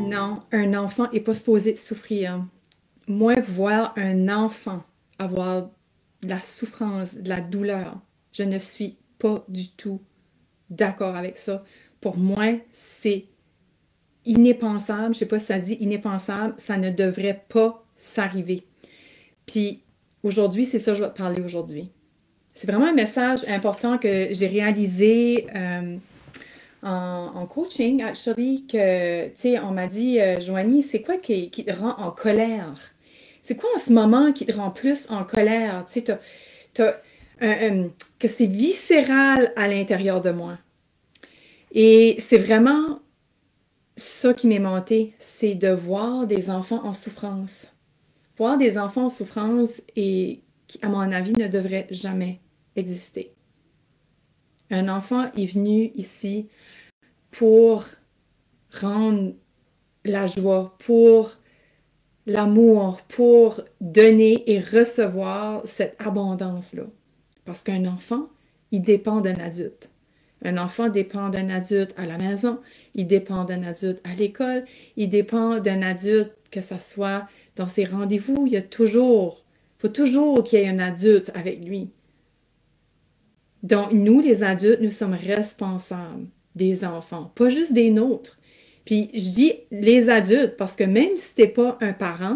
Non, un enfant n'est pas supposé souffrir. Moi, voir un enfant avoir de la souffrance, de la douleur, je ne suis pas du tout d'accord avec ça. Pour moi, c'est inépensable. Je sais pas si ça se dit inépensable. Ça ne devrait pas s'arriver. Puis aujourd'hui, c'est ça que je vais te parler aujourd'hui. C'est vraiment un message important que j'ai réalisé en coaching, actually, que, tu sais, on m'a dit, Joanie, c'est quoi qui te rend en colère? C'est quoi en ce moment qui te rend plus en colère? Tu sais, t'as que c'est viscéral à l'intérieur de moi. Et c'est vraiment ça qui m'est monté, c'est de voir des enfants en souffrance. Voir des enfants en souffrance et qui, à mon avis, ne devrait jamais exister. Un enfant est venu ici pour rendre la joie, pour l'amour, pour donner et recevoir cette abondance-là. Parce qu'un enfant, il dépend d'un adulte. Un enfant dépend d'un adulte à la maison, il dépend d'un adulte à l'école, il dépend d'un adulte, que ce soit dans ses rendez-vous, faut toujours qu'il y ait un adulte avec lui. Donc, nous, les adultes, nous sommes responsables des enfants, pas juste des nôtres. Puis, je dis les adultes parce que même si tu n'es pas un parent,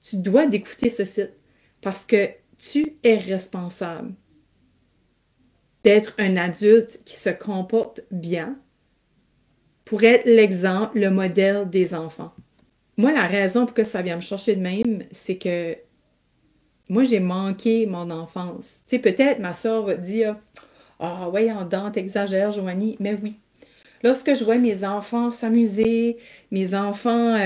tu dois d'écouter ce site parce que tu es responsable d'être un adulte qui se comporte bien pour être l'exemple, le modèle des enfants. Moi, la raison pour que ça vient me chercher de même, c'est que moi, j'ai manqué mon enfance. Tu sais, peut-être ma soeur va te dire ah, ouais, en dents, t'exagères, Joanie. Mais oui. Lorsque je vois mes enfants s'amuser, mes enfants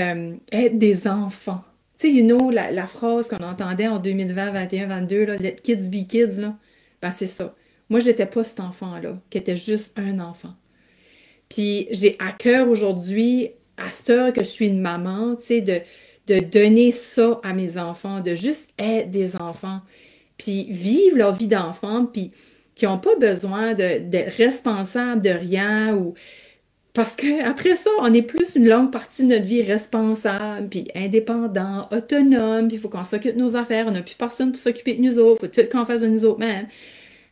être des enfants. Tu sais, la phrase qu'on entendait en 2020, 21, 22, là, let kids be kids, là. Ben, c'est ça. Moi, je n'étais pas cet enfant-là, qui était juste un enfant. Puis, j'ai à cœur aujourd'hui, à cette heure que je suis une maman, tu sais, de donner ça à mes enfants, de juste être des enfants, puis vivre leur vie d'enfant, puis qui n'ont pas besoin d'être responsables de rien ou parce qu'après ça, on est plus une longue partie de notre vie responsable, puis indépendant, autonome, puis il faut qu'on s'occupe de nos affaires, on n'a plus personne pour s'occuper de nous autres, il faut tout qu'on fasse de nous autres même.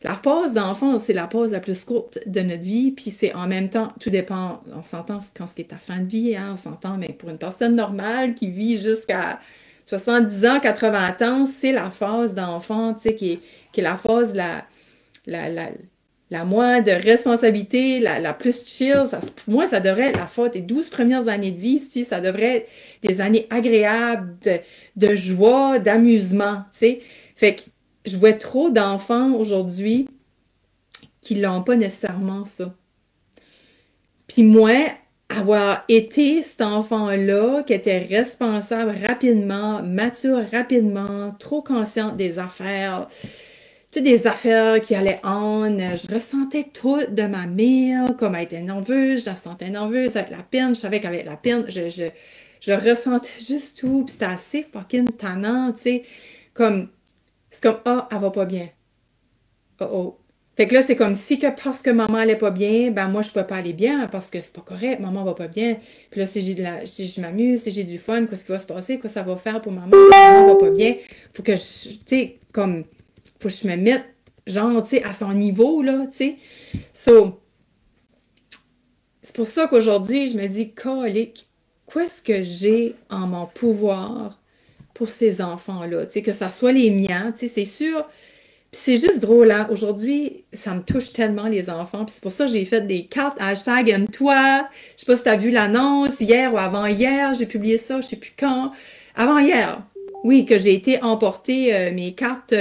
La pause d'enfant, c'est la pause la plus courte de notre vie, puis c'est en même temps, tout dépend, on s'entend quand c'est ta fin de vie, hein, on s'entend, mais pour une personne normale qui vit jusqu'à 70 ans, 80 ans, c'est la phase d'enfant, tu sais, qui est la phase la, la, la moins de responsabilité, la plus chill. Pour moi, ça devrait être la faute des 12 premières années de vie, si ça devrait être des années agréables, de joie, d'amusement, tu sais. Fait que je vois trop d'enfants aujourd'hui qui n'ont pas nécessairement ça. Puis moi, avoir été cet enfant-là qui était responsable rapidement, mature rapidement, trop consciente des affaires, toutes des affaires qui allaient je ressentais tout de ma mère, comme elle était nerveuse, je la sentais nerveuse avec la peine, je savais qu'avec la peine, je ressentais juste tout, puis c'était assez fucking tannant, tu sais, comme, c'est comme, ah, elle va pas bien, oh oh. Fait que là, c'est comme si que parce que maman allait pas bien, ben moi, je peux pas aller bien parce que c'est pas correct, maman va pas bien. Puis là, si je m'amuse, si j'ai du fun, qu'est-ce qui va se passer, quoi ça va faire pour maman, si maman va pas bien, faut que tu sais, comme, faut que je me mette, genre, tu sais, à son niveau, là, tu sais. So, c'est pour ça qu'aujourd'hui, je me dis, colique, qu'est-ce que j'ai en mon pouvoir pour ces enfants-là, tu sais, que ça soit les miens, tu sais, c'est sûr. Puis c'est juste drôle, hein? Aujourd'hui, ça me touche tellement les enfants. Puis c'est pour ça que j'ai fait des cartes hashtag aime-toi. Je sais pas si tu as vu l'annonce hier ou avant-hier. J'ai publié ça, je sais plus quand. Avant-hier. Oui, que j'ai été emporter mes cartes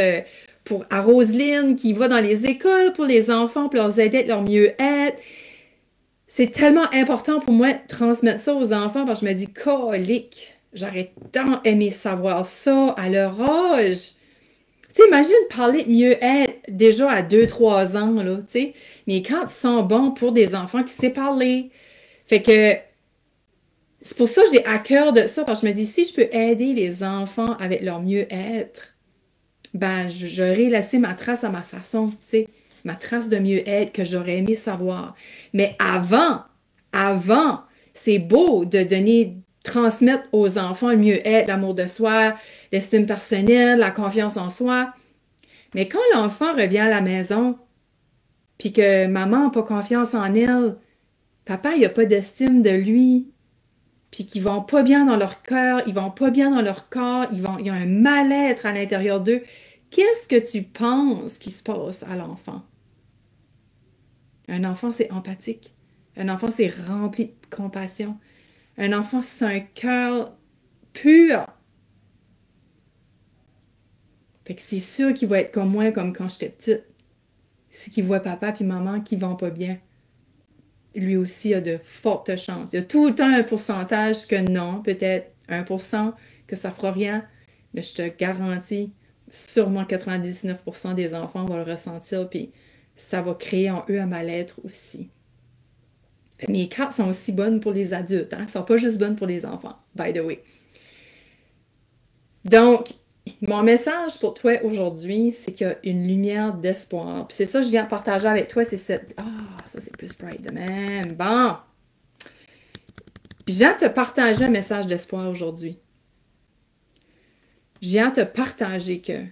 à Roselyne qui va dans les écoles pour les enfants, pour leur aider à leur mieux-être. C'est tellement important pour moi de transmettre ça aux enfants parce que je me dis, colique, j'aurais tant aimé savoir ça à leur âge. Tu sais, imagine parler de mieux-être déjà à 2, 3 ans, là, tu sais. Mais quand ils sont bons pour des enfants qui savent parler. Fait que c'est pour ça que j'ai à cœur de ça, parce que je me dis, si je peux aider les enfants avec leur mieux-être, ben, j'aurais laissé ma trace à ma façon, tu sais. Ma trace de mieux-être que j'aurais aimé savoir. Mais avant, C'est beau de donner, transmettre aux enfants le mieux-être, l'amour de soi, l'estime personnelle, la confiance en soi. Mais quand l'enfant revient à la maison, puis que maman n'a pas confiance en elle, papa, il n'a pas d'estime de lui, puis qu'ils vont pas bien dans leur cœur, ils vont pas bien dans leur corps, il y a un mal-être à l'intérieur d'eux. Qu'est-ce que tu penses qui se passe à l'enfant? Un enfant, c'est empathique. Un enfant, c'est rempli de compassion. Un enfant, c'est un cœur pur. Fait que c'est sûr qu'il va être comme moi, comme quand j'étais petite. Si qu'il voit papa puis maman qui vont pas bien, lui aussi a de fortes chances. Il y a tout le temps un pourcentage que non, peut-être 1% que ça fera rien, mais je te garantis, sûrement 99% des enfants vont le ressentir, puis ça va créer en eux un mal-être aussi. Mes cartes sont aussi bonnes pour les adultes, hein? Elles ne sont pas juste bonnes pour les enfants, by the way. Donc, mon message pour toi aujourd'hui, c'est qu'il y a une lumière d'espoir. Puis c'est ça que je viens de partager avec toi, c'est cette... Ah, ça c'est plus bright de même. Bon! Je viens de te partager un message d'espoir aujourd'hui. Je viens de te partager que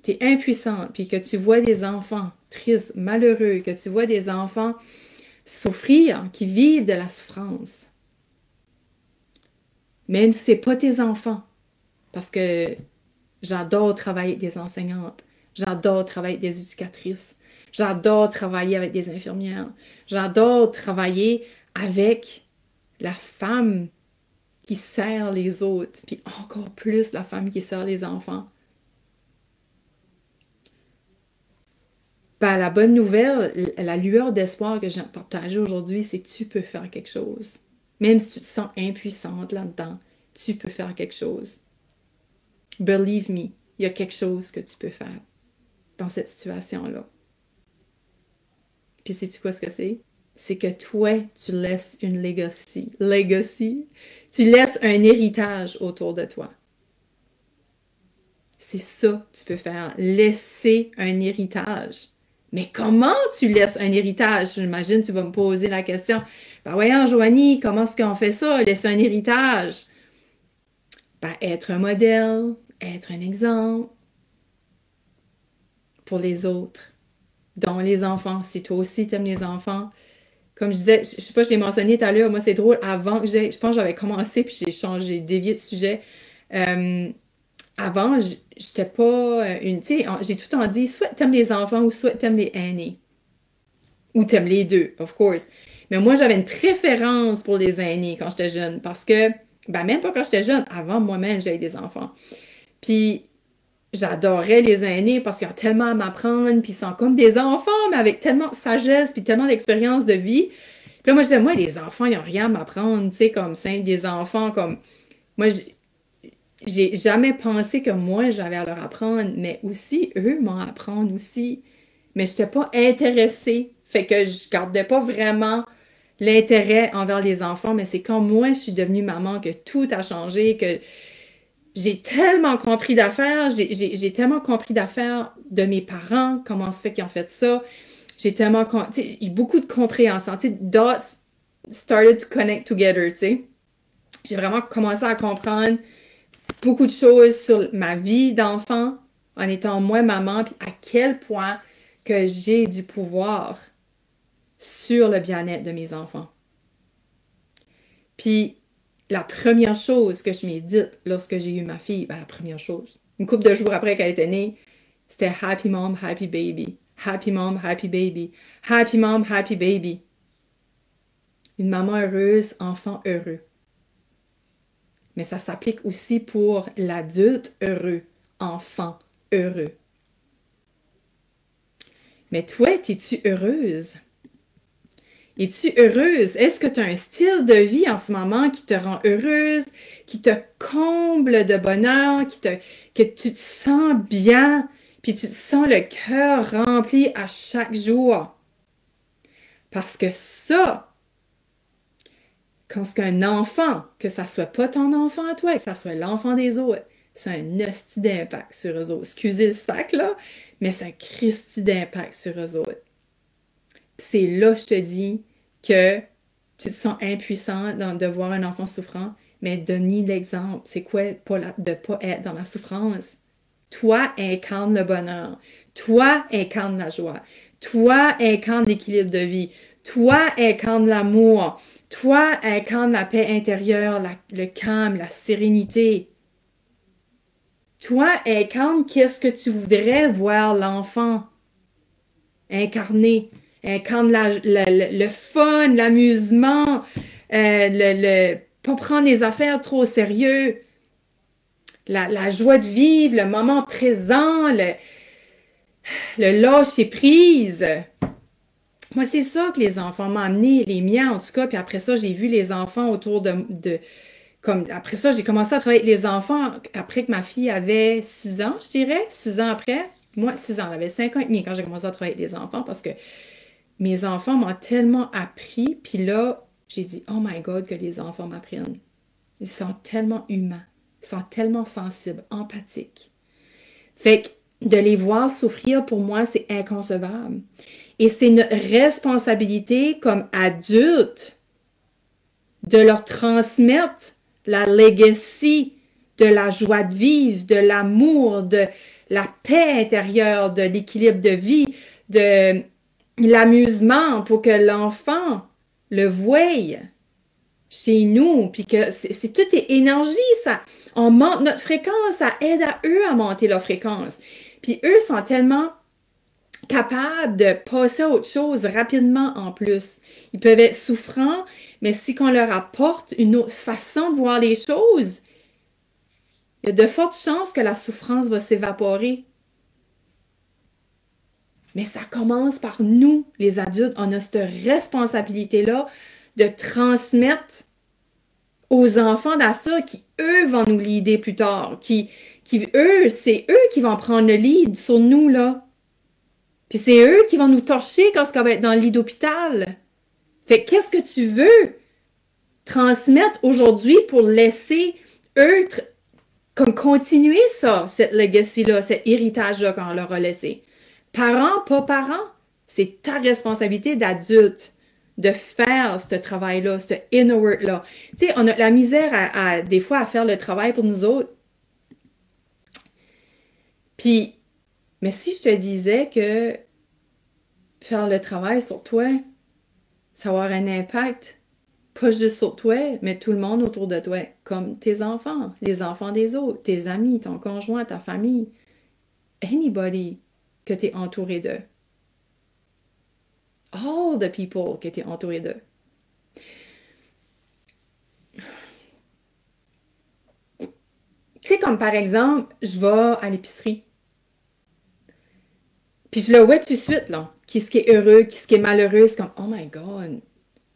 tu es impuissante, puis que tu vois des enfants tristes, malheureux, que tu vois des enfants souffrir, qui vivent de la souffrance. Même si ce n'est pas tes enfants. Parce que j'adore travailler avec des enseignantes. J'adore travailler avec des éducatrices. J'adore travailler avec des infirmières. J'adore travailler avec la femme qui sert les autres. Puis encore plus la femme qui sert les enfants. Ben, la bonne nouvelle, la lueur d'espoir que j'ai partagée aujourd'hui, c'est que tu peux faire quelque chose. Même si tu te sens impuissante là-dedans, tu peux faire quelque chose. Believe me, il y a quelque chose que tu peux faire dans cette situation-là. Puis sais-tu quoi ce que c'est? C'est que toi, tu laisses une legacy. Legacy? Tu laisses un héritage autour de toi. C'est ça que tu peux faire. Laisser un héritage. Mais comment tu laisses un héritage? J'imagine que tu vas me poser la question. Ben voyons, Joanie, comment est-ce qu'on fait ça? Laisser un héritage? Ben, être un modèle, être un exemple pour les autres, dont les enfants. Si toi aussi tu aimes les enfants, comme je disais, je sais pas, je l'ai mentionné tout à l'heure, moi c'est drôle, avant que je pense que j'avais commencé puis j'ai changé, dévié de sujet. Avant, j'étais pas une, tu sais, j'ai tout le temps dit, soit t'aimes les enfants ou soit t'aimes les aînés. Ou t'aimes les deux, of course. Mais moi, j'avais une préférence pour les aînés quand j'étais jeune parce que, ben même pas quand j'étais jeune, avant moi-même, j'avais des enfants. Puis, j'adorais les aînés parce qu'ils ont tellement à m'apprendre, puis ils sont comme des enfants, mais avec tellement de sagesse, puis tellement d'expérience de vie. Puis là, moi, je disais, moi, les enfants, ils n'ont rien à m'apprendre, tu sais, comme c'est des enfants, comme... Moi, j'ai jamais pensé que moi, j'avais à leur apprendre, mais aussi, eux m'en apprendre aussi. Mais je n'étais pas intéressée. Fait que je gardais pas vraiment l'intérêt envers les enfants, mais c'est quand moi, je suis devenue maman que tout a changé, que j'ai tellement compris d'affaires, j'ai tellement compris d'affaires de mes parents, comment se fait qu'ils ont fait ça. J'ai tellement, tu sais, beaucoup de compréhension. Tu sais, dots started to connect together, tu sais. J'ai vraiment commencé à comprendre beaucoup de choses sur ma vie d'enfant en étant moi maman, puis à quel point que j'ai du pouvoir sur le bien-être de mes enfants. Puis, la première chose que je m'ai dite lorsque j'ai eu ma fille, ben la première chose, une couple de jours après qu'elle était née, c'était Happy Mom, Happy Baby. Happy Mom, Happy Baby. Happy Mom, Happy Baby. Une maman heureuse, enfant heureux. Mais ça s'applique aussi pour l'adulte heureux, enfant heureux. Mais toi, es-tu heureuse? Es-tu heureuse? Est-ce que tu as un style de vie en ce moment qui te rend heureuse, qui te comble de bonheur, que tu te sens bien, puis tu te sens le cœur rempli à chaque jour? Parce que ça, quand c'est un enfant, que ça soit pas ton enfant à toi, que ça soit l'enfant des autres, c'est un hostie d'impact sur eux autres. Excusez le sac, là, mais c'est un Christi d'impact sur eux autres. C'est là, je te dis, que tu te sens impuissant de voir un enfant souffrant, mais donne l'exemple. C'est quoi de ne pas être dans la souffrance? Toi, incarne le bonheur. Toi, incarne la joie. Toi, incarne l'équilibre de vie. Toi, incarne l'amour. Toi, incarne la paix intérieure, le calme, la sérénité. Toi, incarne qu'est-ce que tu voudrais voir l'enfant incarner. Incarne le fun, l'amusement, pas prendre les affaires trop au sérieux, la joie de vivre, le moment présent, le lâcher prise. Moi, c'est ça que les enfants m'ont amené, les miens en tout cas, puis après ça, j'ai vu les enfants autour comme après ça, j'ai commencé à travailler avec les enfants après que ma fille avait 6 ans, je dirais, 6 ans après. Moi, 6 ans, elle avait 5 ans et demi quand j'ai commencé à travailler avec les enfants parce que mes enfants m'ont tellement appris, puis là, j'ai dit, oh my God, que les enfants m'apprennent. Ils sont tellement humains, ils sont tellement sensibles, empathiques. Fait que de les voir souffrir, pour moi, c'est inconcevable. Et c'est une responsabilité comme adulte de leur transmettre la legacy de la joie de vivre, de l'amour, de la paix intérieure, de l'équilibre de vie, de l'amusement pour que l'enfant le voie chez nous, puis que c'est toute énergie, ça. On monte notre fréquence, ça aide à eux à monter leur fréquence. Puis eux sont tellement capables de passer à autre chose rapidement en plus. Ils peuvent être souffrants, mais si qu'on leur apporte une autre façon de voir les choses, il y a de fortes chances que la souffrance va s'évaporer. Mais ça commence par nous, les adultes. On a cette responsabilité-là de transmettre aux enfants d'assurer qui, eux, vont nous leader plus tard. Eux, c'est eux qui vont prendre le lead sur nous, là. Puis c'est eux qui vont nous torcher quand on va être dans le lit d'hôpital. Fait qu'est-ce que tu veux transmettre aujourd'hui pour laisser eux comme continuer ça, cette legacy-là, cet héritage-là qu'on leur a laissé. Parents, pas parents, c'est ta responsabilité d'adulte de faire ce travail-là, ce inner work-là. Tu sais, on a la misère des fois à faire le travail pour nous autres. Puis, mais si je te disais que faire le travail sur toi, ça va avoir un impact, pas juste sur toi, mais tout le monde autour de toi, comme tes enfants, les enfants des autres, tes amis, ton conjoint, ta famille, anybody que tu es entouré d'eux. All the people que tu es entouré d'eux. Tu sais, comme par exemple, je vais à l'épicerie. Puis je le vois tout de suite, là. Qui ce qui est heureux, qui ce qui est malheureux. C'est comme, oh my God,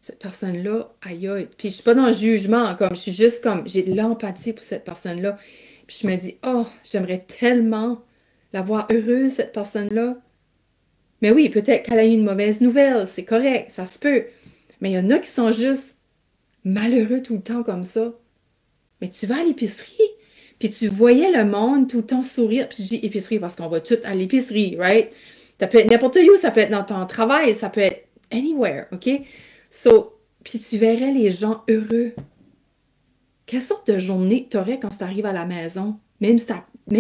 cette personne-là, aïe aïe. Puis je suis pas dans le jugement, comme, je suis juste comme, j'ai de l'empathie pour cette personne-là. Puis je me dis, oh, j'aimerais tellement la voir heureuse, cette personne-là. Mais oui, peut-être qu'elle a eu une mauvaise nouvelle, c'est correct, ça se peut. Mais il y en a qui sont juste malheureux tout le temps comme ça. Mais tu vas à l'épicerie, puis tu voyais le monde tout le temps sourire. Puis je dis épicerie parce qu'on va tout à l'épicerie, right? Ça peut être n'importe où, ça peut être dans ton travail, ça peut être anywhere, OK? So, puis tu verrais les gens heureux. Quelle sorte de journée tu aurais quand tu arrives à la maison? Même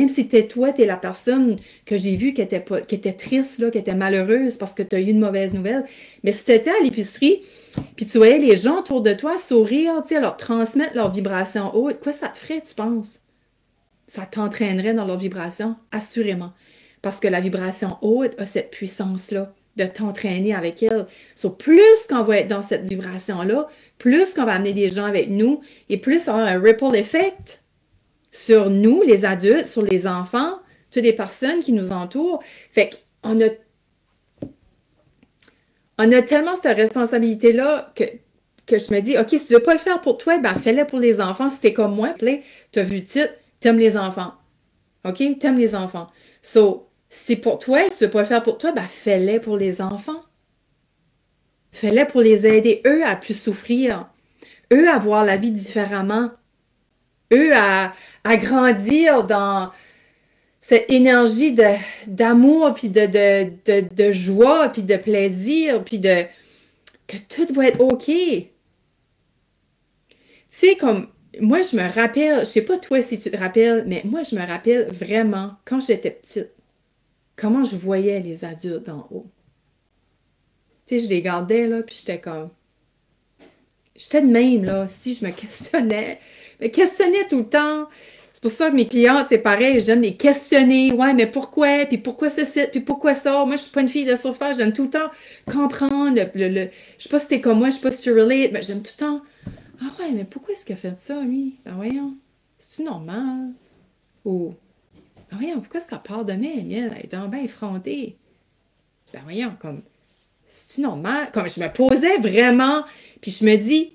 si toi, t'es la personne que j'ai vue qui était triste, là, qui était malheureuse parce que tu as eu une mauvaise nouvelle. Mais si tu étais à l'épicerie, puis tu voyais les gens autour de toi sourire, tu sais, leur transmettre leurs vibrations hautes, quoi ça te ferait, tu penses? Ça t'entraînerait dans leur vibration, assurément. Parce que la vibration haute a cette puissance-là de t'entraîner avec elle. Plus qu'on va être dans cette vibration-là, plus qu'on va amener des gens avec nous, et plus ça va avoir un ripple effect sur nous, les adultes, sur les enfants, toutes les personnes qui nous entourent. Fait qu'on a tellement cette responsabilité-là que je me dis, OK, si tu veux pas le faire pour toi, ben fais-le pour les enfants. Si t'es comme moi, tu as vu le titre, t'aimes les enfants. OK? T'aimes les enfants. So, si pour toi, si tu veux pas le faire pour toi, ben fais-le pour les enfants. Fais-le pour les aider, eux, à plus souffrir. Eux, à voir la vie différemment. Eux, à grandir dans cette énergie d'amour, puis de joie, puis de plaisir, puis que tout va être OK. sais, comme, moi, je me rappelle, je sais pas toi si tu te rappelles, mais moi, je me rappelle vraiment, quand j'étais petite, comment je voyais les adultes d'en haut. Tu sais, je les regardais, là, puis j'étais comme, j'étais de même, là, si je me questionnais tout le temps. C'est pour ça que mes clients, c'est pareil, j'aime les questionner. Ouais, mais pourquoi? Puis pourquoi ceci? Puis pourquoi ça? Moi, je suis pas une fille de surface, j'aime tout le temps comprendre. Je sais pas si t'es comme moi, je sais pas si tu relates, mais j'aime tout le temps. Ah ouais, mais pourquoi est-ce qu'il a fait ça, lui? Ben voyons, c'est-tu normal? Ou, ben voyons, pourquoi est-ce qu'elle parle de même, elle? Elle est donc bien effrontée. Ben voyons, comme, c'est-tu normal? Comme je me posais vraiment, puis je me dis,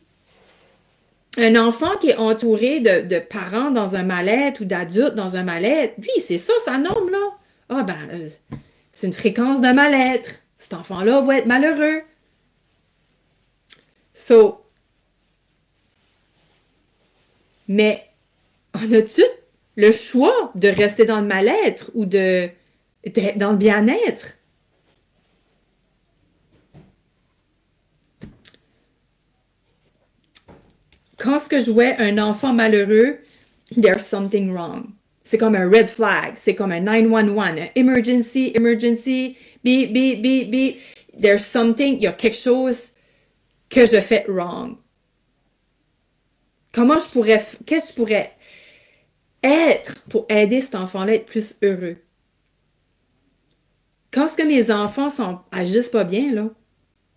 un enfant qui est entouré de parents dans un mal-être ou d'adultes dans un mal-être, lui, c'est ça sa norme, là. Ah ben, c'est une fréquence de mal-être. Cet enfant-là va être malheureux. So, mais on a-tu le choix de rester dans le mal-être ou d'être dans le bien-être? Quand ce que je vois un enfant malheureux, there's something wrong. C'est comme un red flag. C'est comme un 911. Un emergency, emergency, beep, beep, beep, beep. There's something, il y a quelque chose que je fais wrong. Qu'est-ce que je pourrais être pour aider cet enfant-là à être plus heureux? Quand ce que mes enfants agissent pas bien, là,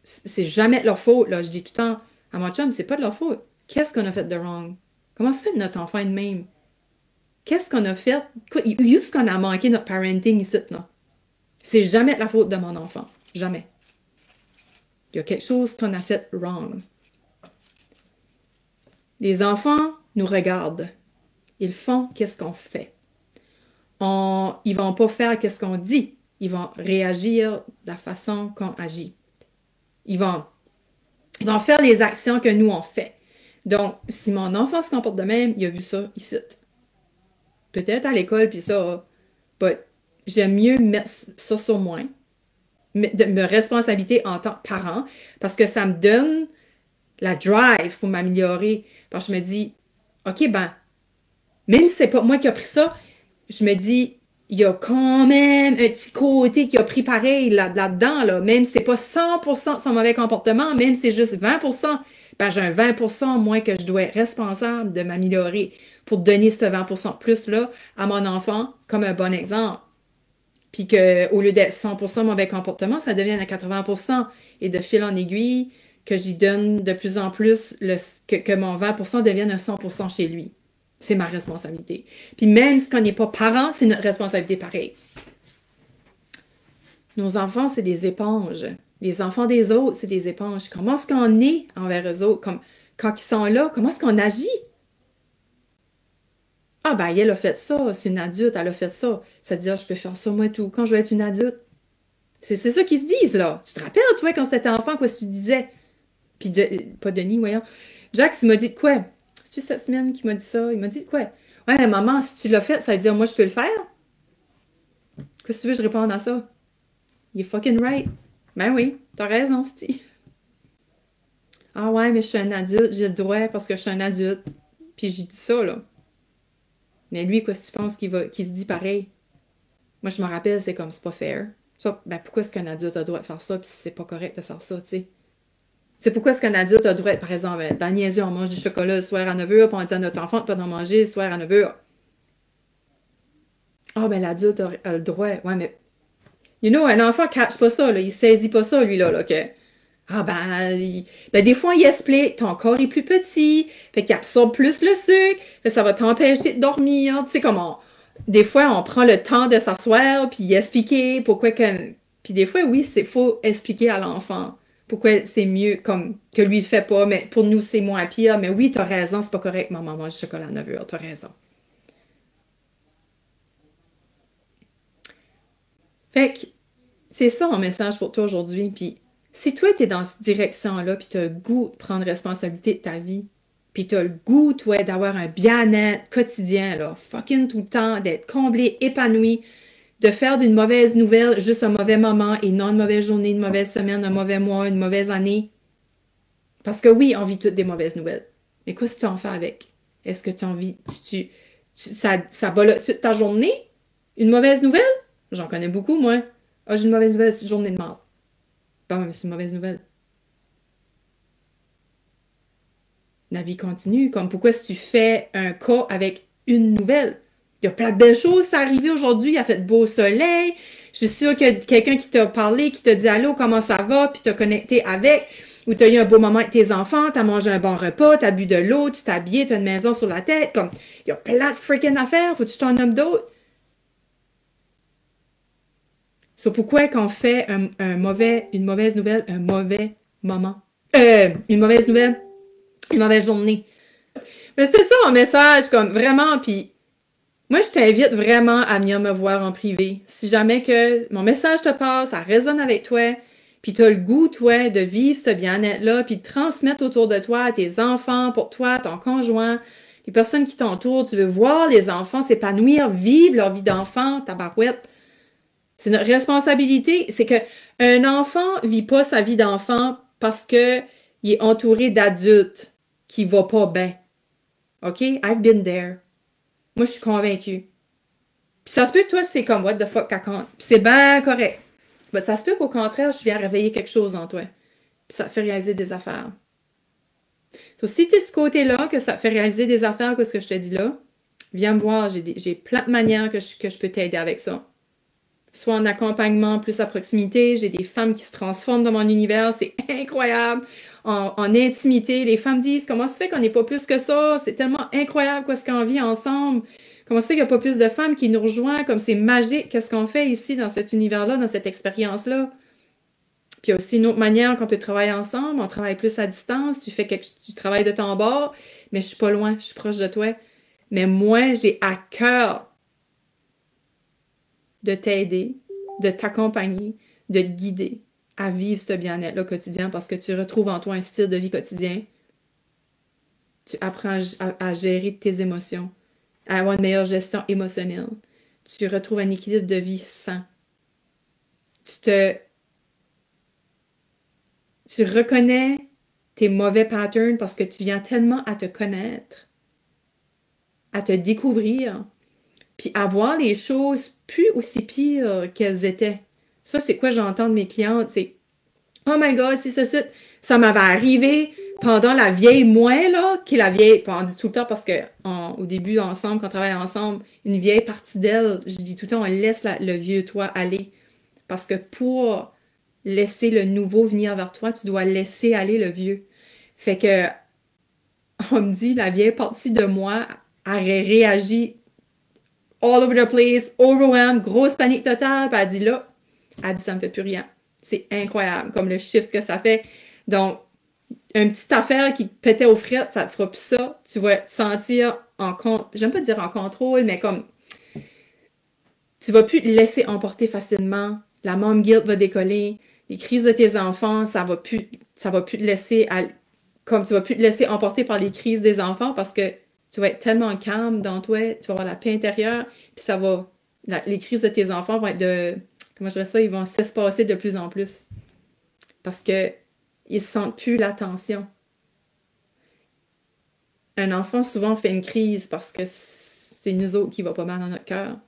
c'est jamais de leur faute, là. Je dis tout le temps à mon chum, c'est pas de leur faute. Qu'est-ce qu'on a fait de wrong? Comment ça fait que notre enfant est de même? Qu'est-ce qu'on a fait? Juste qu'on a manqué notre parenting ici, là. C'est jamais de la faute de mon enfant. Jamais. Il y a quelque chose qu'on a fait wrong. Les enfants nous regardent. Ils font qu'est-ce qu'on fait. Ils vont pas faire qu'est-ce qu'on dit. Ils vont réagir de la façon qu'on agit. Ils vont faire les actions que nous on fait. Donc, si mon enfant se comporte de même, il a vu ça ici. Peut-être à l'école, puis ça, but j'aime mieux mettre ça sur moi, de me responsabiliser en tant que parent, parce que ça me donne la drive pour m'améliorer. Parce que je me dis, OK, ben, même si c'est pas moi qui a pris ça, je me dis, il y a quand même un petit côté qui a pris pareil là-dedans, là. Même si c'est pas 100% de son mauvais comportement, même si c'est juste 20%, ben j'ai un 20% moins que je dois être responsable de m'améliorer pour donner ce 20% de plus-là à mon enfant comme un bon exemple. Puis qu'au lieu d'être 100% mauvais comportement, ça devienne à 80%. Et de fil en aiguille, que j'y donne de plus en plus, que mon 20% devienne un 100% chez lui. C'est ma responsabilité. Puis même si on n'est pas parent, c'est notre responsabilité pareil. Nos enfants, c'est des éponges. Les enfants des autres, c'est des éponges. Comment est-ce qu'on est envers eux autres? Comme, quand ils sont là, comment est-ce qu'on agit? Ah ben, elle a fait ça, c'est une adulte, elle a fait ça. C'est-à-dire, je peux faire ça moi tout, quand je vais être une adulte. C'est ça qu'ils se disent, là. Tu te rappelles, toi, quand c'était enfant, quoi, ce que tu disais? Puis, pas Denis, voyons. Jacques, il m'a dit de quoi? C'est-tu cette semaine qu'il m'a dit ça? Il m'a dit de quoi? Ouais, mais maman, si tu l'as fait, ça veut dire, moi, je peux le faire? Qu'est-ce que tu veux que je réponde à ça? You're fucking right. Ben oui, t'as raison, Steve. Ah ouais, mais je suis un adulte, j'ai le droit parce que je suis un adulte. Puis j'ai dit ça, là. Mais lui, qu'est-ce que tu penses qu'il se dit pareil? Moi, je me rappelle, c'est comme, c'est pas fair. Ben pourquoi est-ce qu'un adulte a le droit de faire ça, puis c'est pas correct de faire ça, tu sais? C'est pourquoi est-ce qu'un adulte a le droit, par exemple, dans le niaiseux, on mange du chocolat le soir à 9h, puis on dit à notre enfant de pas en manger le soir à 9h. Ah, ben l'adulte a le droit. Ouais, mais, you know, un enfant catch pas ça, là. Il saisit pas ça, lui, là, que... Ah, ben, des fois, il explique, ton corps est plus petit, fait qu'il absorbe plus le sucre, fait que ça va t'empêcher de dormir, tu sais, comment... Des fois, on prend le temps de s'asseoir, puis expliquer pourquoi que... Puis des fois, oui, c'est faut expliquer à l'enfant pourquoi c'est mieux comme que lui le fait pas, mais pour nous, c'est moins pire. Mais oui, t'as raison, c'est pas correct, maman mange du chocolat à 9h, t'as raison. Fait que c'est ça mon message pour toi aujourd'hui. Puis si toi, t'es dans cette direction-là, puis t'as le goût de prendre responsabilité de ta vie, puis t'as le goût, toi, d'avoir un bien-être quotidien, là, fucking tout le temps, d'être comblé, épanoui, de faire d'une mauvaise nouvelle juste un mauvais moment et non une mauvaise journée, une mauvaise semaine, un mauvais mois, une mauvaise année. Parce que oui, on vit toutes des mauvaises nouvelles. Mais qu'est-ce que tu en fais avec? Est-ce que tu as envie, ça bolosse toute ta journée? Une mauvaise nouvelle? J'en connais beaucoup, moi. Ah, j'ai une mauvaise nouvelle, c'est une journée de mort. Bon, mais c'est une mauvaise nouvelle. La vie continue. Comme pourquoi si tu fais un cas avec une nouvelle? Il y a plein de belles choses, ça arrivé aujourd'hui, il a fait beau soleil. Je suis sûre qu'il y a quelqu'un qui t'a parlé, qui t'a dit allô, comment ça va, puis t'as connecté avec, ou t'as eu un beau moment avec tes enfants, t'as mangé un bon repas, t'as bu de l'eau, tu t'es habillé, t'as une maison sur la tête. Comme, il y a plein de freaking affaires, faut que tu t'en nommes d'autres. C'est pourquoi qu'on fait une mauvaise nouvelle, un mauvais moment. Une mauvaise nouvelle, une mauvaise journée. Mais c'était ça mon message, comme vraiment, puis moi je t'invite vraiment à venir me voir en privé. Si jamais que mon message te passe, ça résonne avec toi, puis tu as le goût, toi, de vivre ce bien-être-là, puis de transmettre autour de toi à tes enfants, pour toi, ton conjoint, les personnes qui t'entourent, tu veux voir les enfants s'épanouir, vivre leur vie d'enfant, tabarouette. C'est notre responsabilité. C'est que un enfant vit pas sa vie d'enfant parce que il est entouré d'adultes qui vont pas bien. OK? I've been there. Moi, je suis convaincue. Puis ça se peut que toi, c'est comme what the fuck, cacon. Puis c'est bien correct. Mais ça se peut qu'au contraire, je viens réveiller quelque chose en toi. Puis ça te fait réaliser des affaires. So, si tu es ce côté-là, que ça te fait réaliser des affaires, qu'est-ce que je te dis là, viens me voir. J'ai plein de manières que je peux t'aider avec ça. Soit en accompagnement plus à proximité. J'ai des femmes qui se transforment dans mon univers. C'est incroyable. En intimité, les femmes disent comment ça se fait qu'on n'est pas plus que ça? C'est tellement incroyable qu'est-ce qu'on vit ensemble. Comment ça se fait qu'il n'y a pas plus de femmes qui nous rejoignent? Comme c'est magique. Qu'est-ce qu'on fait ici dans cet univers-là, dans cette expérience-là? Puis il y a aussi une autre manière qu'on peut travailler ensemble. On travaille plus à distance. Tu travailles de ton bord, mais je suis pas loin. Je suis proche de toi. Mais moi, j'ai à cœur de t'aider, de t'accompagner, de te guider à vivre ce bien-être-là quotidien parce que tu retrouves en toi un style de vie quotidien. Tu apprends à gérer tes émotions, à avoir une meilleure gestion émotionnelle. Tu retrouves un équilibre de vie sain. Tu reconnais tes mauvais patterns parce que tu viens tellement à te connaître, à te découvrir, puis à voir les choses plus aussi pires qu'elles étaient. Ça, c'est quoi j'entends de mes clientes, c'est « Oh my God, si ça m'avait arrivé pendant la vieille moi, là, qui est la vieille, on dit tout le temps parce que au début, ensemble, quand on travaille ensemble, une vieille partie d'elle, je dis tout le temps, on laisse le vieux toi aller. Parce que pour laisser le nouveau venir vers toi, tu dois laisser aller le vieux. Fait que, on me dit, la vieille partie de moi aurait réagi all over the place, overwhelmed, grosse panique totale, puis elle dit, ça me fait plus rien. C'est incroyable, comme le shift que ça fait. Donc, une petite affaire qui te pétait aux frettes, ça te fera plus ça. Tu vas te sentir j'aime pas dire en contrôle, mais comme, tu vas plus te laisser emporter facilement. La mom guilt va décoller. Les crises de tes enfants, ça va plus te laisser, comme tu vas plus te laisser emporter par les crises des enfants parce que tu vas être tellement calme dans toi, tu vas avoir la paix intérieure, puis les crises de tes enfants vont être comment je dirais ça, ils vont s'espacer de plus en plus. Parce que ils sentent plus la tension. Un enfant, souvent, fait une crise parce que c'est nous autres qui va pas mal dans notre cœur.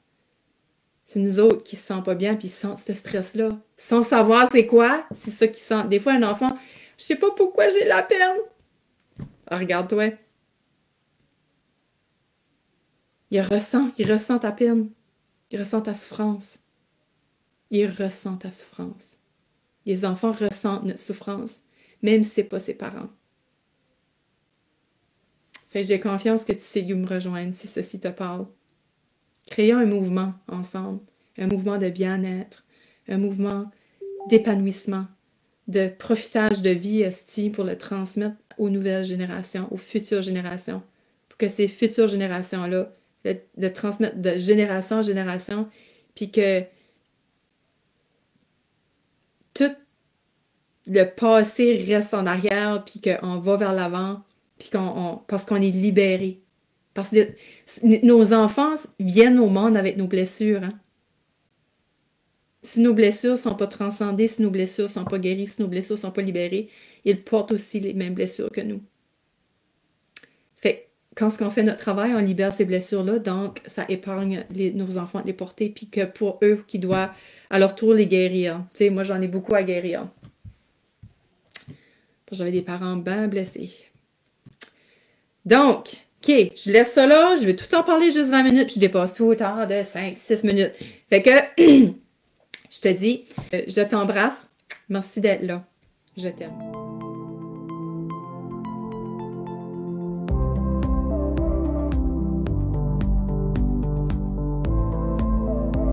C'est nous autres qui se sentent pas bien puis ils sentent ce stress-là. Sans savoir c'est quoi, c'est ça qu'ils sentent. Des fois, un enfant, je sais pas pourquoi j'ai la peine. Ah, regarde-toi. Il ressent ta peine. Il ressent ta souffrance. Il ressent ta souffrance. Les enfants ressentent notre souffrance, même si c'est pas ses parents. Fait que j'ai confiance que tu sais où me rejoindre si ceci te parle. Créons un mouvement ensemble, un mouvement de bien-être, un mouvement d'épanouissement, de profitage de vie, esti, pour le transmettre aux nouvelles générations, aux futures générations, pour que ces futures générations-là le transmettent de génération en génération, puis que tout le passé reste en arrière, puis qu'on va vers l'avant, puis parce qu'on est libéré. Parce que nos enfants viennent au monde avec nos blessures. Hein? Si nos blessures ne sont pas transcendées, si nos blessures ne sont pas guéries, si nos blessures ne sont pas libérées, ils portent aussi les mêmes blessures que nous. quand on fait notre travail, on libère ces blessures-là, donc ça épargne nos enfants de les porter, puis que pour eux qui doivent à leur tour les guérir. Tu sais, moi j'en ai beaucoup à guérir. J'avais des parents bien blessés. Donc, OK, je laisse ça là, je vais tout en parler juste 20 minutes, puis je dépasse tout autant de 5-6 minutes. Fait que, je te dis, je t'embrasse. Merci d'être là. Je t'aime.